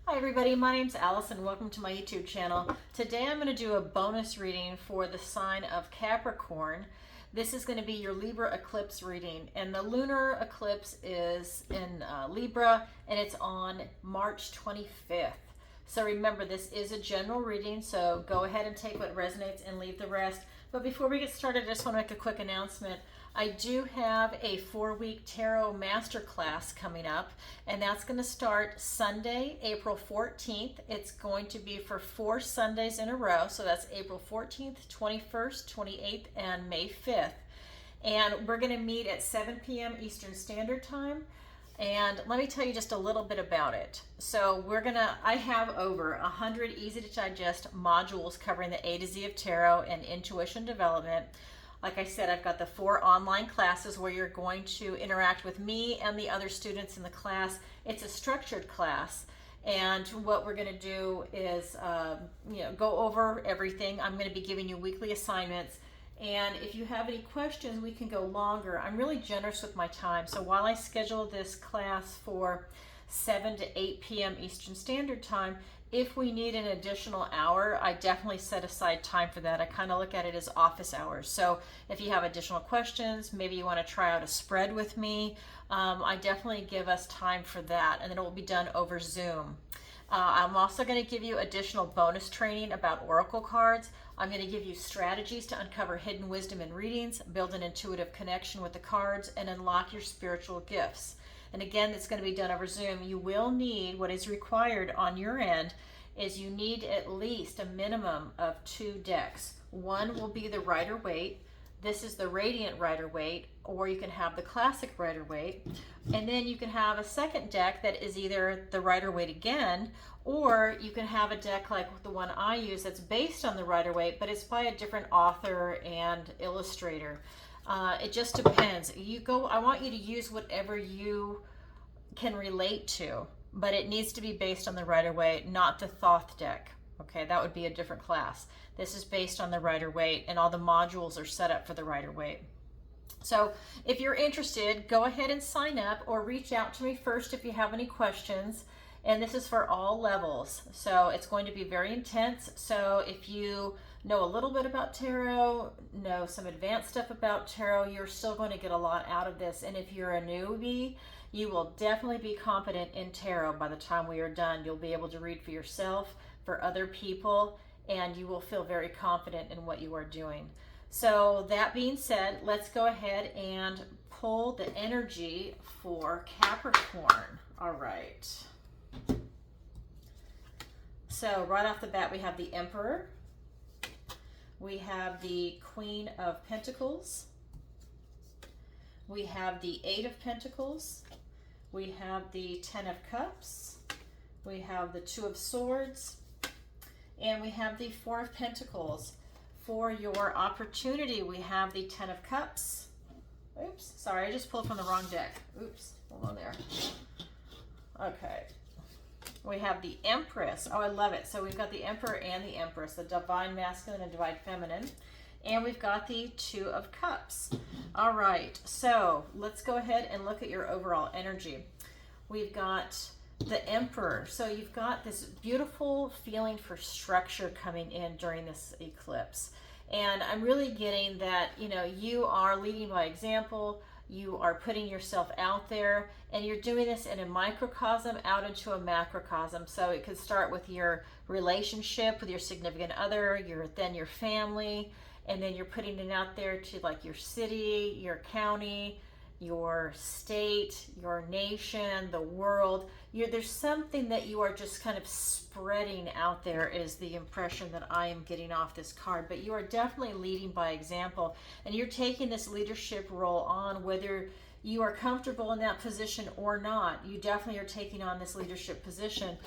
Hi everybody, my name's Alice and welcome to my YouTube channel. Today I'm going to do a bonus reading for the sign of Capricorn. This is going to be your Libra eclipse reading, and the lunar eclipse is in Libra and it's on March 25th. So remember, this is a general reading, so go ahead and take what resonates and leave the rest. But before we get started, I just want to make a quick announcement. I do have a 4-week tarot masterclass coming up, and that's going to start Sunday, April 14th. It's going to be for 4 Sundays in a row, so that's April 14th, 21st, 28th, and May 5th. And we're going to meet at 7 p.m. Eastern Standard Time. And let me tell you just a little bit about it. So I have over 100 easy to digest modules covering the A to Z of tarot and intuition development. Like I said, I've got the 4 online classes where you're going to interact with me and the other students in the class. It's a structured class. And what we're going to do is, go over everything. I'm going to be giving you weekly assignments. And if you have any questions, we can go longer. I'm really generous with my time. So while I schedule this class for 7 to 8 p.m. Eastern Standard Time, if we need an additional hour, I definitely set aside time for that. I kind of look at it as office hours. So if you have additional questions, maybe you want to try out a spread with me, I definitely give us time for that. And then it will be done over Zoom. I'm also going to give you additional bonus training about oracle cards. I'm going to give you strategies to uncover hidden wisdom in readings, build an intuitive connection with the cards, and unlock your spiritual gifts. And again, it's going to be done over Zoom. You will need, what is required on your end, is you need at least a minimum of 2 decks. One will be the Rider-Waite. This is the Radiant Rider-Waite, or you can have the Classic Rider-Waite. And then you can have a second deck that is either the Rider-Waite again, or you can have a deck like the one I use that's based on the Rider-Waite, but it's by a different author and illustrator. It just depends. I want you to use whatever you can relate to, but it needs to be based on the Rider-Waite, not the Thoth deck. Okay, that would be a different class. This is based on the Rider-Waite, and all the modules are set up for the Rider-Waite. So if you're interested, go ahead and sign up or reach out to me first if you have any questions. And this is for all levels. So it's going to be very intense. So if you know a little bit about tarot, know some advanced stuff about tarot, you're still going to get a lot out of this. And if you're a newbie, you will definitely be competent in tarot by the time we are done. You'll be able to read for yourself, for other people, and you will feel very confident in what you are doing. So that being said, let's go ahead and pull the energy for Capricorn. All right. So right off the bat, we have the Emperor. We have the Queen of Pentacles. We have the 8 of Pentacles. We have the 10 of Cups. We have the 2 of Swords. And we have the 4 of Pentacles. For your opportunity, we have the 10 of Cups. Oops, sorry, I just pulled from the wrong deck. Oops, hold on there. Okay. We have the Empress. Oh, I love it. So we've got the Emperor and the Empress, the Divine Masculine and Divine Feminine. And we've got the 2 of Cups. All right, so let's go ahead and look at your overall energy. We've got the Emperor. So you've got this beautiful feeling for structure coming in during this eclipse. And I'm really getting that, you are leading by example. You are putting yourself out there, and you're doing this in a microcosm out into a macrocosm. So it could start with your relationship with your significant other, then your family, and then you're putting it out there to like your city, your county, your state, your nation, the world. There's something that you are just kind of spreading out there, is the impression that I am getting off this card. But you are definitely leading by example, and you're taking this leadership role on, whether you are comfortable in that position or not. You definitely are taking on this leadership position.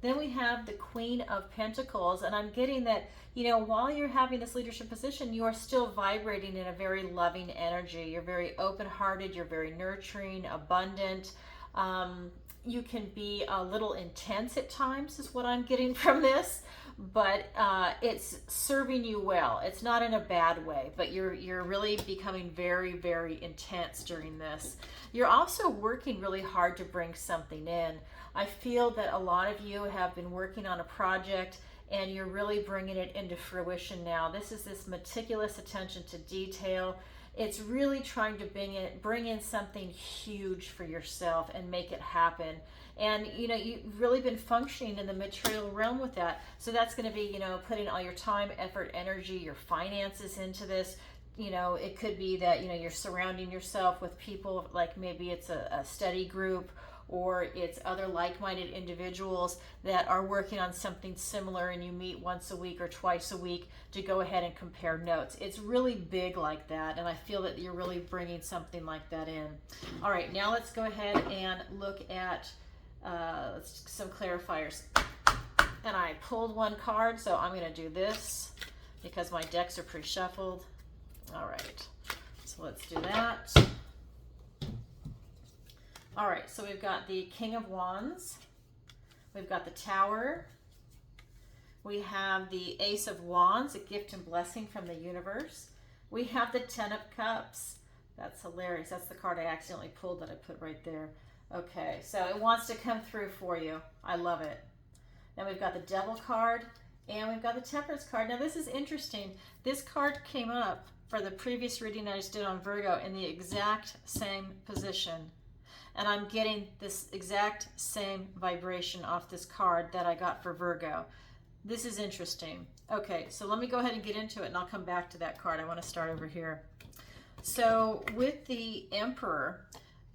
Then we have the Queen of Pentacles, and I'm getting that, while you're having this leadership position, you are still vibrating in a very loving energy. You're very open-hearted, you're very nurturing, abundant. You can be a little intense at times, is what I'm getting from this, but it's serving you well. It's not in a bad way, but you're really becoming very, very intense during this. You're also working really hard to bring something in. I feel that a lot of you have been working on a project and you're really bringing it into fruition now. This is this meticulous attention to detail. It's really trying to bring in something huge for yourself and make it happen. And you know, you've really been functioning in the material realm with that. So that's going to be, you know, putting all your time, effort, energy, your finances into this. You know, it could be that, you know, you're surrounding yourself with people, like maybe it's a study group, or it's other like-minded individuals that are working on something similar, and you meet once a week or twice a week to go ahead and compare notes. It's really big like that, and I feel that you're really bringing something like that in. All right, now let's go ahead and look at some clarifiers. And I pulled one card, so I'm going to do this because my decks are pre-shuffled. All right, so let's do that. All right, so we've got the King of Wands, we've got the Tower, we have the Ace of Wands, a gift and blessing from the universe. We have the Ten of Cups. That's hilarious. That's the card I accidentally pulled that I put right there. Okay, so it wants to come through for you. I love it. Then we've got the Devil card, and we've got the Temperance card. Now this is interesting. This card came up for the previous reading I just did on Virgo in the exact same position. And I'm getting this exact same vibration off this card that I got for Virgo. This is interesting. Okay, so let me go ahead and get into it, and I'll come back to that card. I want to start over here. So with the Emperor,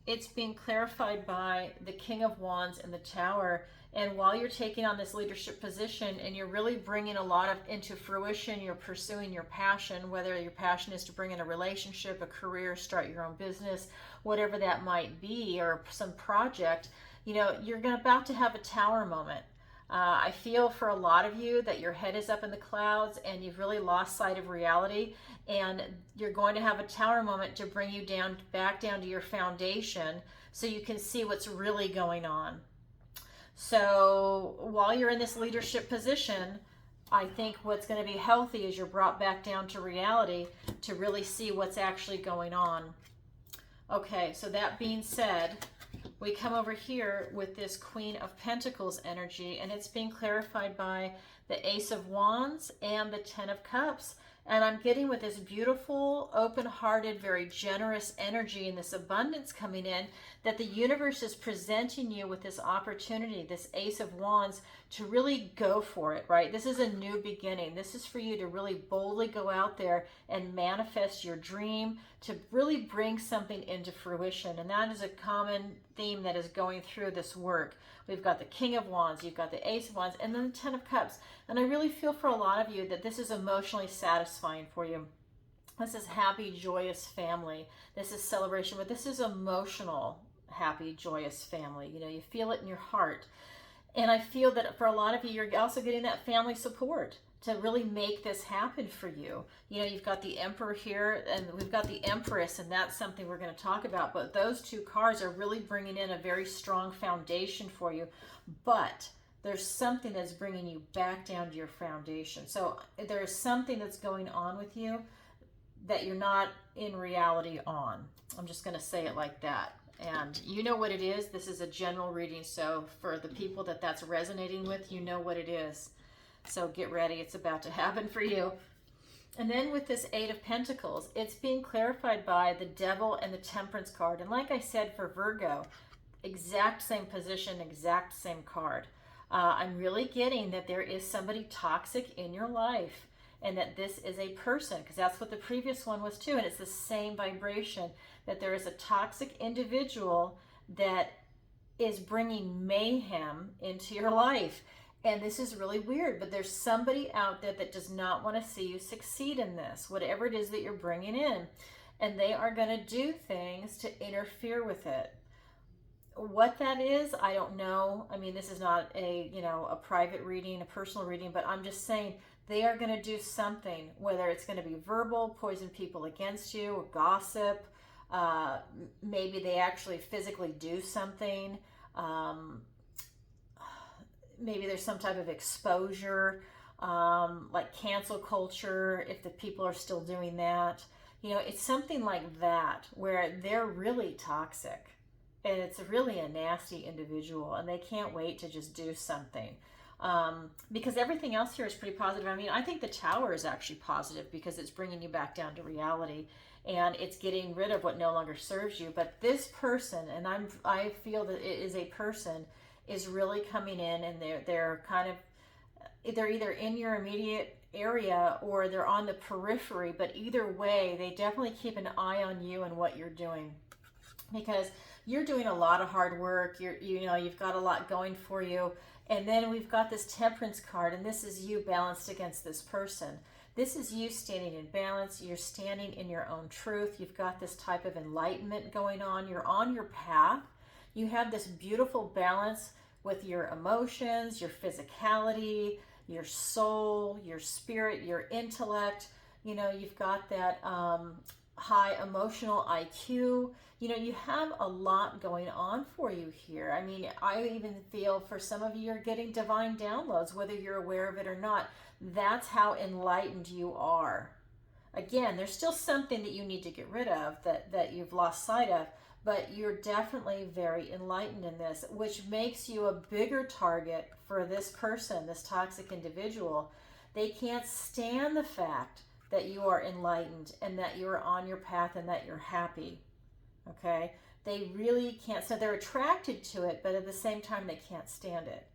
it's being clarified by the King of Wands and the Tower. And while you're taking on this leadership position and you're really bringing a lot of into fruition, you're pursuing your passion, whether your passion is to bring in a relationship, a career, start your own business, whatever that might be, or some project, you know, you're about to have a tower moment. I feel for a lot of you that your head is up in the clouds and you've really lost sight of reality, and you're going to have a tower moment to bring you down, back down to your foundation so you can see what's really going on. So while you're in this leadership position, I think what's going to be healthy is you're brought back down to reality to really see what's actually going on. Okay, so that being said, we come over here with this Queen of Pentacles energy, and it's being clarified by the Ace of Wands and the Ten of Cups. And I'm getting with this beautiful, open-hearted, very generous energy and this abundance coming in, that the universe is presenting you with this opportunity, this Ace of Wands, to really go for it, right? This is a new beginning. This is for you to really boldly go out there and manifest your dream, to really bring something into fruition. And that is a common theme that is going through this work. We've got the King of Wands, you've got the Ace of Wands, and then the Ten of Cups. And I really feel for a lot of you that this is emotionally satisfying for you. This is happy, joyous family. This is celebration, but this is emotional, happy, joyous family. You know, you feel it in your heart. And I feel that for a lot of you, you're also getting that family support to really make this happen for you. You know, you've got the Emperor here, and we've got the Empress, and that's something we're going to talk about. But those two cards are really bringing in a very strong foundation for you. But there's something that's bringing you back down to your foundation. So there's something that's going on with you that you're not in reality on. I'm just going to say it like that. And you know what it is. This is a general reading, so for the people that that's resonating with, you know what it is. So get ready, it's about to happen for you. And then with this Eight of Pentacles, it's being clarified by the Devil and the Temperance card. And like I said for Virgo, exact same position, exact same card. I'm really getting that there is somebody toxic in your life, and that this is a person, because that's what the previous one was too, and it's the same vibration, that there is a toxic individual that is bringing mayhem into your life. And this is really weird, but there's somebody out there that does not want to see you succeed in this, whatever it is that you're bringing in. And they are going to do things to interfere with it. What that is, I don't know. I mean, this is not a, you know, a private reading, a personal reading, but I'm just saying they are going to do something, whether it's going to be verbal, poison people against you, gossip. Maybe they actually physically do something. Maybe there's some type of exposure, like cancel culture, if the people are still doing that. You know, it's something like that where they're really toxic. and it's really a nasty individual, and they can't wait to just do something. Because everything else here is pretty positive. I mean, I think the Tower is actually positive because it's bringing you back down to reality, and it's getting rid of what no longer serves you. But this person, and I feel that it is a person, is really coming in, and they're kind of, they're either in your immediate area or they're on the periphery, but either way, they definitely keep an eye on you and what you're doing, because you're doing a lot of hard work. You've got a lot going for you. And then we've got this Temperance card, and this is you balanced against this person. This is you standing in balance. You're standing in your own truth. You've got this type of enlightenment going on. You're on your path. You have this beautiful balance with your emotions, your physicality, your soul, your spirit, your intellect. You've got that high emotional IQ. You have a lot going on for you here. I mean, I even feel for some of you, you're getting divine downloads, whether you're aware of it or not. That's how enlightened you are. Again, there's still something that you need to get rid of that you've lost sight of, but you're definitely very enlightened in this, which makes you a bigger target for this person, this toxic individual. They can't stand the fact that you are enlightened and that you're on your path and that you're happy. Okay? They really can't. So they're attracted to it, but at the same time, they can't stand it.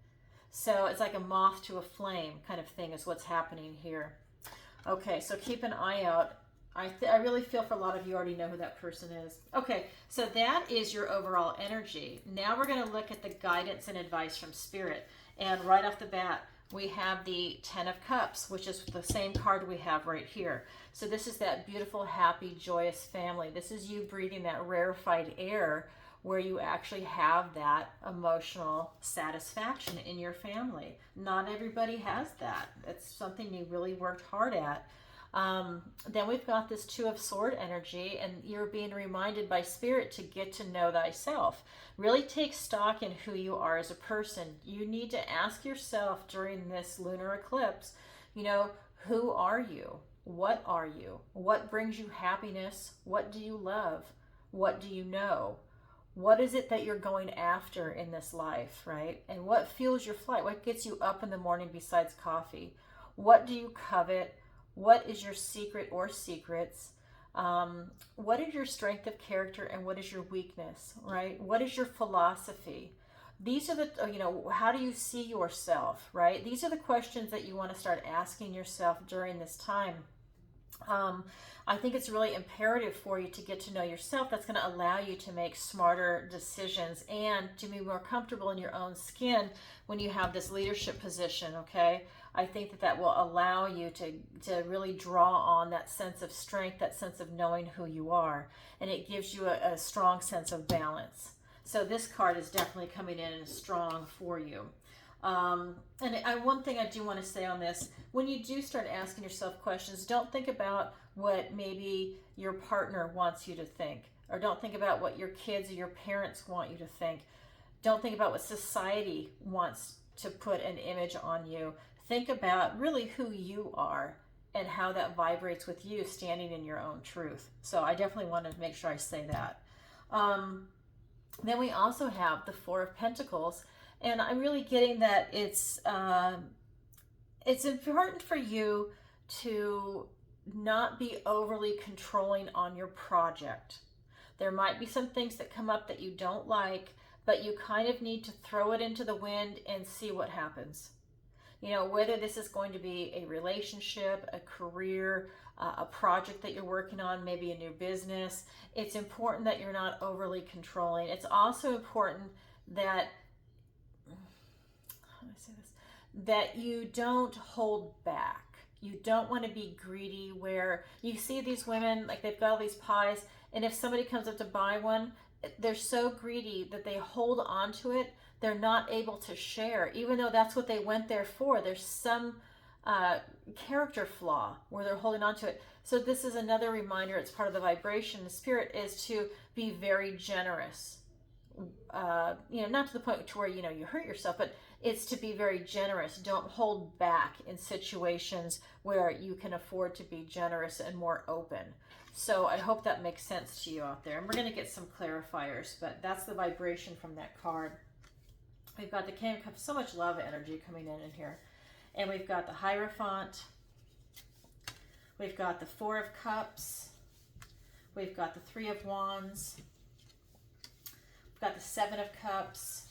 So it's like a moth to a flame kind of thing is what's happening here. Okay, so keep an eye out. I really feel for a lot of you already know who that person is. Okay, so that is your overall energy. Now we're going to look at the guidance and advice from Spirit. And right off the bat, we have the Ten of Cups, which is the same card we have right here. So this is that beautiful, happy, joyous family. This is you breathing that rarefied air where you actually have that emotional satisfaction in your family. Not everybody has that. It's something you really worked hard at. Then we've got this Two of Sword energy, and you're being reminded by Spirit to get to know thyself. Really take stock in who you are as a person. You need to ask yourself during this lunar eclipse, who are you? What are you? What brings you happiness? What do you love? What do you know? What is it that you're going after in this life, right? And what fuels your flight? What gets you up in the morning besides coffee? What do you covet? What is your secret or secrets? What is your strength of character and what is your weakness, right? What is your philosophy? These are the, how do you see yourself, right? These are the questions that you want to start asking yourself during this time. I think it's really imperative for you to get to know yourself. That's going to allow you to make smarter decisions and to be more comfortable in your own skin when you have this leadership position, okay? I think that will allow you to really draw on that sense of strength, that sense of knowing who you are, and it gives you a strong sense of balance. So this card is definitely coming in strong for you. One thing I do want to say on this, when you do start asking yourself questions, don't think about what maybe your partner wants you to think, or don't think about what your kids or your parents want you to think. Don't think about what society wants to put an image on you. Think about really who you are and how that vibrates with you standing in your own truth. So I definitely want to make sure I say that. Then we also have the Four of Pentacles, and I'm really getting that it's important for you to not be overly controlling on your project. There might be some things that come up that you don't like, but you kind of need to throw it into the wind and see what happens. Whether this is going to be a relationship, a career, a project that you're working on, maybe a new business, it's important that you're not overly controlling. It's also important that, how do I say this, that you don't hold back. You don't want to be greedy where you see these women, like they've got all these pies, and if somebody comes up to buy one, they're so greedy that they hold on to it. They're not able to share, even though that's what they went there for. There's some character flaw where they're holding on to it. So this is another reminder. It's part of the vibration. The Spirit is to be very generous. Not to the point to where, you hurt yourself, but it's to be very generous. Don't hold back in situations where you can afford to be generous and more open. So I hope that makes sense to you out there. And we're going to get some clarifiers, but that's the vibration from that card. We've got the King of Cups, so much love energy coming in here. And we've got the Hierophant. We've got the Four of Cups. We've got the Three of Wands. We've got the Seven of Cups.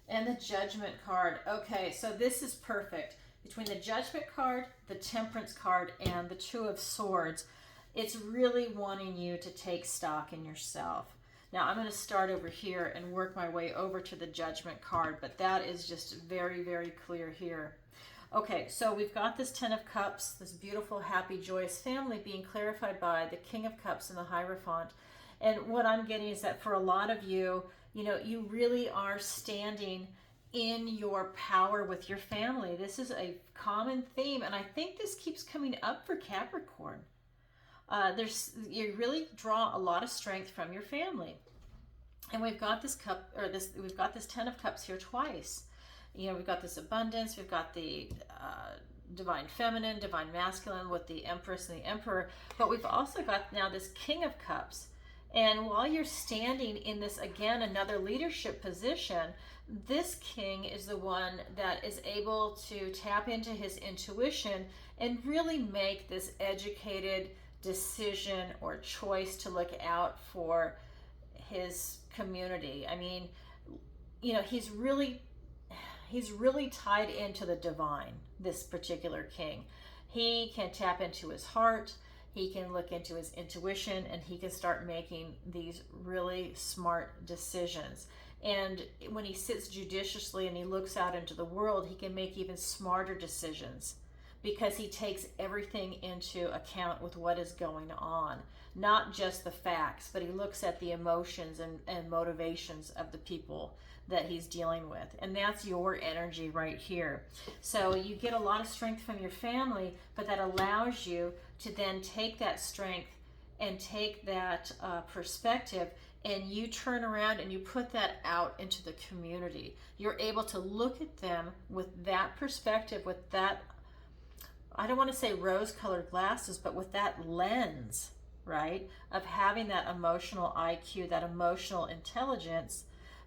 And the Judgment card. Okay, so this is perfect. Between the Judgment card, the Temperance card, and the Two of Swords, it's really wanting you to take stock in yourself. Now, I'm going to start over here and work my way over to the Judgment card, but that is just very, very clear here. Okay, so we've got this Ten of Cups, this beautiful, happy, joyous family being clarified by the King of Cups and the Hierophant. And what I'm getting is that for a lot of you, you know, you really are standing in your power with your family. This is a common theme, and I think this keeps coming up for Capricorn. You really draw a lot of strength from your family. And we've got this cup, or we've got this Ten of Cups here twice. You know, we've got this abundance, we've got the divine feminine, divine masculine with the Empress and the Emperor, but we've also got now this King of Cups. And while you're standing in this, again, another leadership position, this king is the one that is able to tap into his intuition and really make this educated decision or choice to look out for his community. I mean, you know, he's really tied into the divine, this particular king. He can tap into his heart, he can look into his intuition, and he can start making these really smart decisions. And when he sits judiciously and he looks out into the world, he can make even smarter decisions because he takes everything into account with what is going on, not just the facts, but he looks at the emotions and motivations of the people that he's dealing with. And that's your energy right here. So you get a lot of strength from your family, but that allows you to then take that strength and take that perspective, and you turn around and you put that out into the community. You're able to look at them with that perspective, with that, I don't want to say rose-colored glasses, but with that lens, right, of having that emotional IQ, that emotional intelligence,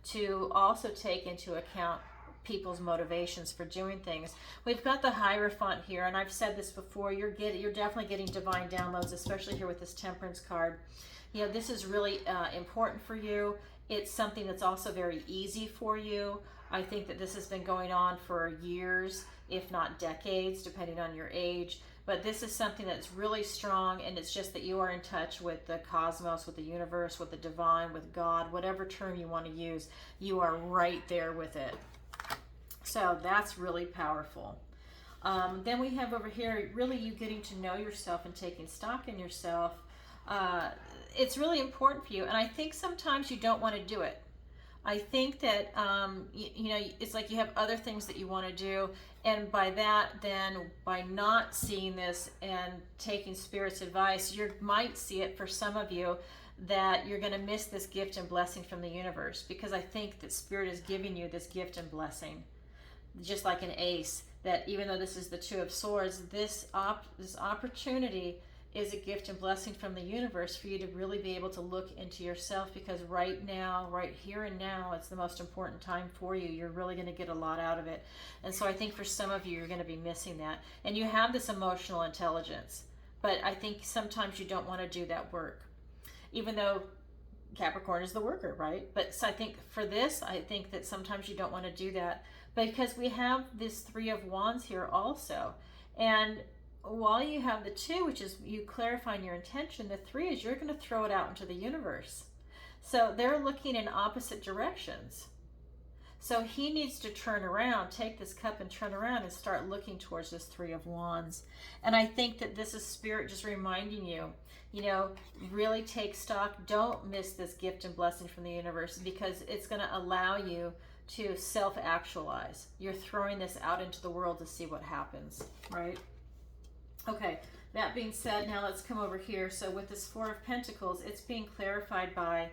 to also take into account people's motivations for doing things. We've got the Hierophant here, and I've said this before, you're definitely getting divine downloads, especially here with this Temperance card. You know, this is really important for you. It's something that's also very easy for you. I think that this has been going on for years, if not decades, depending on your age. But this is something that's really strong, and it's just that you are in touch with the cosmos, with the universe, with the divine, with God, whatever term you want to use, you are right there with it. So that's really powerful. Then we have over here, really you getting to know yourself and taking stock in yourself. It's really important for you, and I think sometimes you don't want to do it. I think that, you know, it's like you have other things that you want to do, and by that, then by not seeing this and taking Spirit's advice, you might see it for some of you that you're going to miss this gift and blessing from the universe, because I think that Spirit is giving you this gift and blessing, just like an ace, that even though this is the Two of Swords, this opportunity is a gift and blessing from the universe for you to really be able to look into yourself, because right now, right here and now, it's the most important time for you. You're really going to get a lot out of it. And so I think for some of you, you're going to be missing that. And you have this emotional intelligence, but I think sometimes you don't want to do that work, even though Capricorn is the worker, right? But so I think for this, I think that sometimes you don't want to do that, because we have this Three of Wands here also. And while you have the Two, which is you clarifying your intention, the Three is you're going to throw it out into the universe. So they're looking in opposite directions. So he needs to turn around, take this cup and turn around and start looking towards this Three of Wands. And I think that this is Spirit just reminding you, you know, really take stock. Don't miss this gift and blessing from the universe, because it's going to allow you to self-actualize. You're throwing this out into the world to see what happens, right? Okay, that being said, now let's come over here. So with this Four of Pentacles, it's being clarified by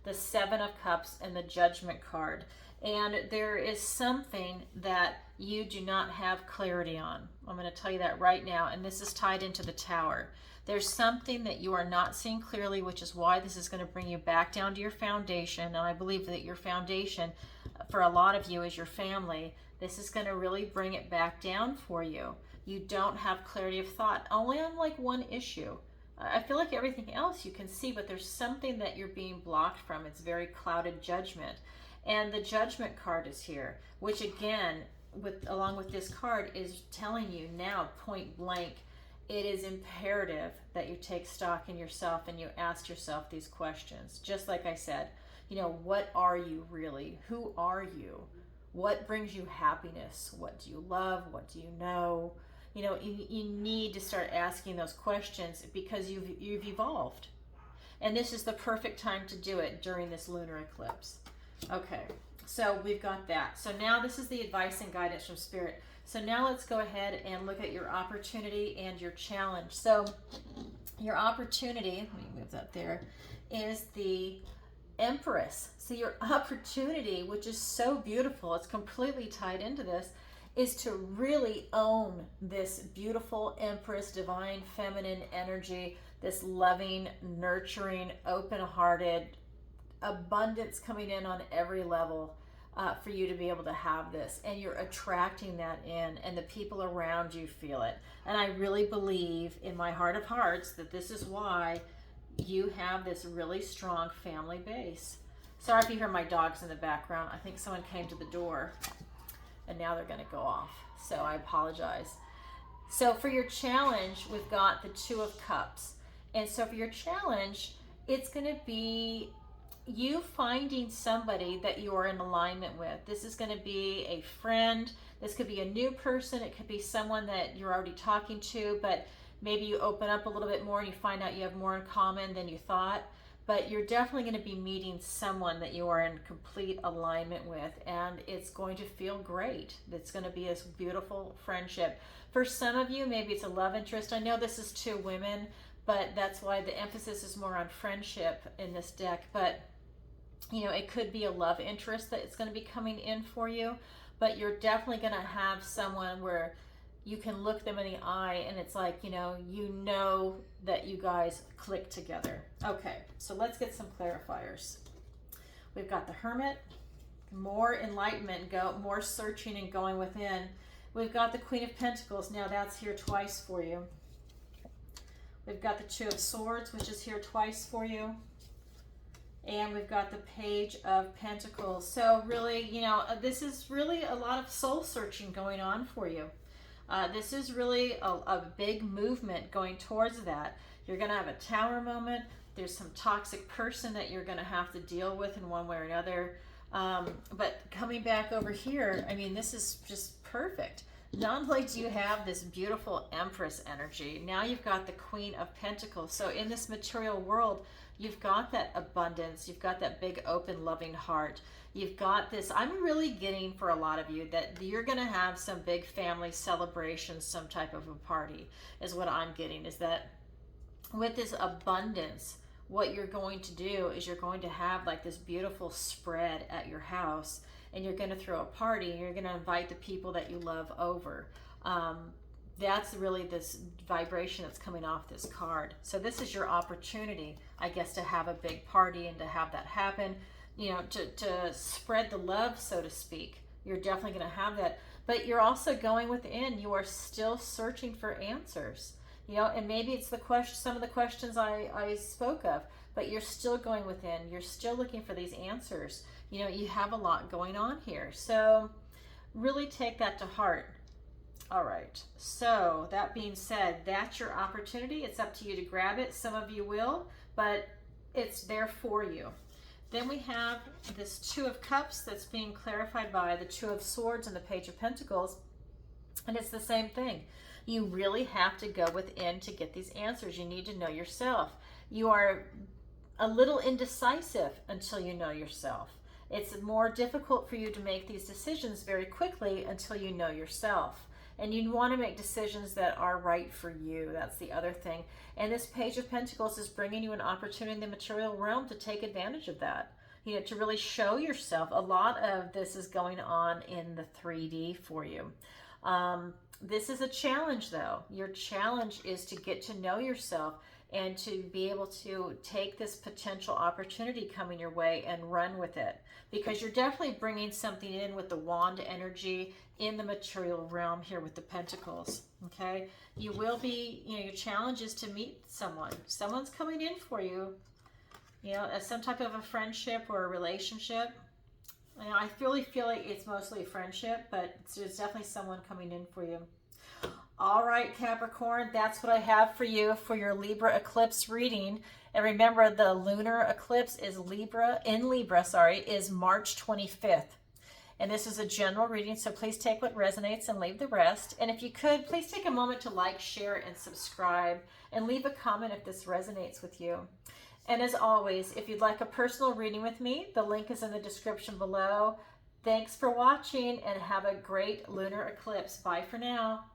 the Seven of Cups and the Judgment card. And there is something that you do not have clarity on. I'm going to tell you that right now, and this is tied into the Tower. There's something that you are not seeing clearly, which is why this is going to bring you back down to your foundation. And I believe that your foundation, for a lot of you, is your family. This is going to really bring it back down for you. You don't have clarity of thought, only on like one issue. I feel like everything else you can see, but there's something that you're being blocked from. It's very clouded judgment. And the Judgment card is here, which again, along with this card, is telling you now, point blank, it is imperative that you take stock in yourself and you ask yourself these questions. Just like I said, you know, what are you really? Who are you? What brings you happiness? What do you love? What do you know? You know, you need to start asking those questions because you've evolved. And this is the perfect time to do it during this lunar eclipse. Okay, so we've got that. So now this is the advice and guidance from Spirit. So now let's go ahead and look at your opportunity and your challenge. So your opportunity, let me move that there, is the Empress. So your opportunity, which is so beautiful, it's completely tied into this, is to really own this beautiful Empress, divine feminine energy, this loving, nurturing, open-hearted, abundance coming in on every level for you to be able to have this. And you're attracting that in, and the people around you feel it. And I really believe in my heart of hearts that this is why you have this really strong family base. Sorry if you hear my dogs in the background. I think someone came to the door and now they're going to go off. So I apologize. So for your challenge, we've got the Two of Cups. And so for your challenge, it's going to be you finding somebody that you are in alignment with. This is going to be a friend. This could be a new person. It could be someone that you're already talking to, but maybe you open up a little bit more and you find out you have more in common than you thought. But you're definitely going to be meeting someone that you are in complete alignment with, and it's going to feel great. It's going to be this beautiful friendship. For some of you, maybe it's a love interest. I know this is two women, but that's why the emphasis is more on friendship in this deck. But you know, it could be a love interest that it's going to be coming in for you, but you're definitely going to have someone where you can look them in the eye and it's like, you know that you guys click together. Okay, so let's get some clarifiers. We've got the Hermit, more enlightenment, more searching and going within. We've got the Queen of Pentacles. Now that's here twice for you. We've got the Two of Swords, which is here twice for you. And we've got the Page of Pentacles. So really, you know, this is really a lot of soul searching going on for you. This is really a big movement going towards that. You're going to have a Tower moment. There's some toxic person that you're going to have to deal with in one way or another. But coming back over here, I mean, this is just perfect. Not only do you have this beautiful Empress energy, now you've got the Queen of Pentacles. So in this material world, you've got that abundance. You've got that big, open, loving heart. You've got this, I'm really getting for a lot of you that you're going to have some big family celebration, some type of a party is what I'm getting, is that with this abundance, what you're going to do is you're going to have like this beautiful spread at your house, and you're going to throw a party, and you're going to invite the people that you love over. That's really this vibration that's coming off this card. So this is your opportunity, I guess, to have a big party and to have that happen, you know, to spread the love, so to speak. You're definitely going to have that. But you're also going within. You are still searching for answers, you know, and maybe it's the question, some of the questions I spoke of, but you're still going within. You're still looking for these answers. You know, you have a lot going on here. So really take that to heart. All right, so that being said, that's your opportunity. It's up to you to grab it. Some of you will, but it's there for you. Then we have this Two of Cups that's being clarified by the Two of Swords and the Page of Pentacles, and it's the same thing. You really have to go within to get these answers. You need to know yourself. You are a little indecisive until you know yourself. It's more difficult for you to make these decisions very quickly until you know yourself. And you want to make decisions that are right for you. That's the other thing. And this Page of Pentacles is bringing you an opportunity in the material realm to take advantage of that. to really show yourself. A lot of this is going on in the 3D for you. This is a challenge though. Your challenge is to get to know yourself and to be able to take this potential opportunity coming your way and run with it, because you're definitely bringing something in with the wand energy in the material realm here with the pentacles. Okay, you will be, your challenge is to meet someone. Someone's coming in for you, as some type of a friendship or a relationship. I really feel like it's mostly a friendship, but there's definitely someone coming in for you. All right, Capricorn, that's what I have for you for your Libra eclipse reading. And remember, the lunar eclipse is Libra, is March 25th. And this is a general reading, so please take what resonates and leave the rest. And if you could, please take a moment to like, share, and subscribe, and leave a comment if this resonates with you. And as always, if you'd like a personal reading with me, the link is in the description below. Thanks for watching, and have a great lunar eclipse. Bye for now.